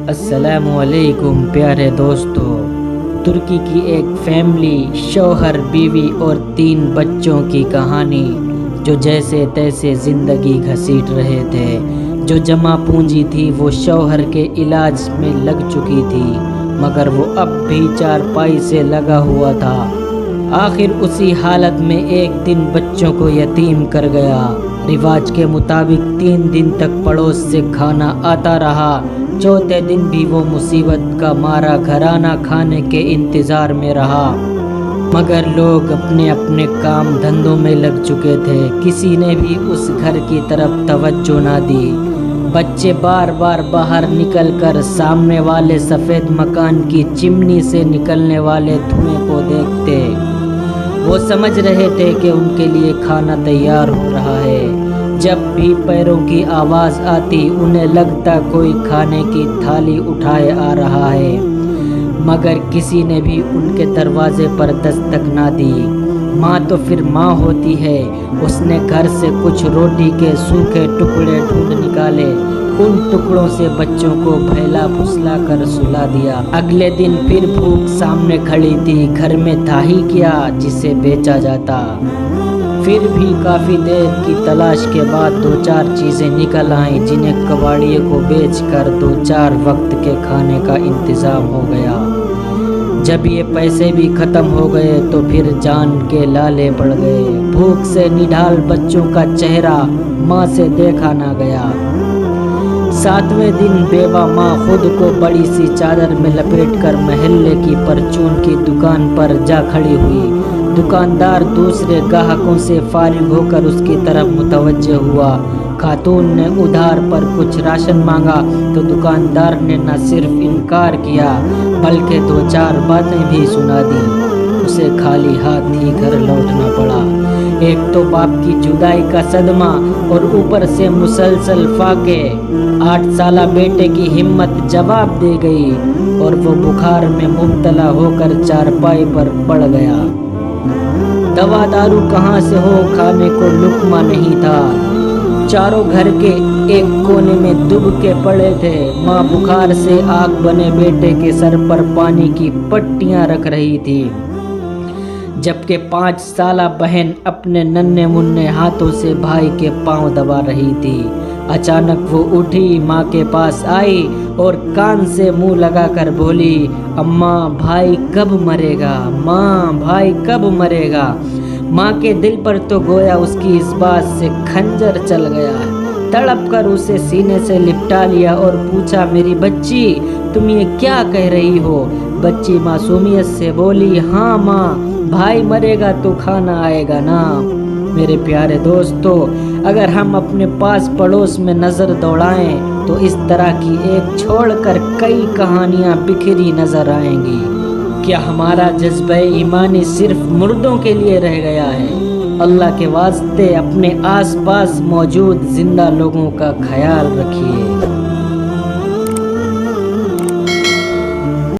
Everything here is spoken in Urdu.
السلام علیکم پیارے دوستو، ترکی کی ایک فیملی، شوہر، بیوی اور 3 بچوں کی کہانی جو جیسے تیسے زندگی گھسیٹ رہے تھے۔ جو جمع پونجی تھی وہ شوہر کے علاج میں لگ چکی تھی، مگر وہ اب بھی چارپائی سے لگا ہوا تھا۔ آخر اسی حالت میں ایک دن بچوں کو یتیم کر گیا۔ رواج کے مطابق 3 دن تک پڑوس سے کھانا آتا رہا۔ چوتھے دن بھی وہ مصیبت کا مارا گھرانہ کھانے کے انتظار میں رہا، مگر لوگ اپنے اپنے کام دھندوں میں لگ چکے تھے۔ کسی نے بھی اس گھر کی طرف توجہ نہ دی۔ بچے بار بار باہر نکل کر سامنے والے سفید مکان کی چمنی سے نکلنے والے دھوئیں کو دیکھتے۔ وہ سمجھ رہے تھے کہ ان کے لیے کھانا تیار ہو رہا ہے۔ جب بھی پیروں کی آواز آتی انہیں لگتا کوئی کھانے کی تھالی اٹھائے آ رہا ہے، مگر کسی نے بھی ان کے دروازے پر دستک نہ دی۔ ماں تو پھر ماں ہوتی ہے، اس نے گھر سے کچھ روٹی کے سوکھے ٹکڑے ڈھونڈ نکالے، ان ٹکڑوں سے بچوں کو بھیلا پھسلا کر سلا دیا۔ اگلے دن پھر بھوک سامنے کھڑی تھی، گھر میں تھا ہی کیا جسے بیچا جاتا۔ پھر بھی کافی دیر کی تلاش کے بعد 2-4 چیزیں نکل آئیں، جنہیں کباڑیے کو بیچ کر 2-4 وقت کے کھانے کا انتظام ہو گیا۔ جب یہ پیسے بھی ختم ہو گئے تو پھر جان کے لالے پڑ گئے۔ بھوک سے نڈھال بچوں کا چہرہ ماں سے دیکھا نہ گیا۔ 7ویں دن بیوہ ماں خود کو بڑی سی چادر میں لپیٹ کر محلے کی پرچون کی دکان پر جا کھڑی ہوئی۔ دکاندار دوسرے گاہکوں سے فارغ ہو کر اس کی طرف متوجہ ہوا۔ خاتون نے ادھار پر کچھ راشن مانگا تو دکاندار نے نہ صرف انکار کیا بلکہ 2-4 باتیں بھی سنا دی۔ اسے خالی ہاتھ ہی گھر لوٹنا پڑا۔ ایک تو باپ کی جدائی کا صدمہ اور اوپر سے مسلسل فاقے۔ 8 سالہ بیٹے کی ہمت جواب دے گئی اور وہ بخار میں مبتلا ہو کر چارپائی پر پڑ گیا۔ دوا دارو کہاں سے ہو، کھانے کو لقمہ نہیں تھا۔ چاروں گھر کے ایک کونے میں دب کے پڑے تھے۔ ماں بخار سے آگ بنے بیٹے کے سر پر پانی کی پٹیاں رکھ رہی تھی، جبکہ 5 سالہ بہن اپنے ننھے منھے ہاتھوں سے بھائی کے پاؤں دبا رہی تھی۔ اچانک وہ اٹھی، ماں کے پاس آئی اور کان سے منہ لگا کر بولی، اماں بھائی کب مرے گا، ماں بھائی کب مرے گا۔ ماں کے دل پر تو گویا اس کی اس بات سے خنجر چل گیا۔ تڑپ کر اسے سینے سے لپٹا لیا اور پوچھا، میری بچی تم یہ کیا کہہ رہی ہو؟ بچی معصومیت سے بولی، ہاں ماں بھائی مرے گا تو کھانا آئے گا نا۔ میرے پیارے دوستو، اگر ہم اپنے پاس پڑوس میں نظر دوڑائیں تو اس طرح کی ایک چھوڑ کر کئی کہانیاں بکھری نظر آئیں گی۔ کیا ہمارا جذبہ ایمانی صرف مردوں کے لیے رہ گیا ہے؟ اللہ کے واسطے اپنے آس پاس موجود زندہ لوگوں کا خیال رکھیے۔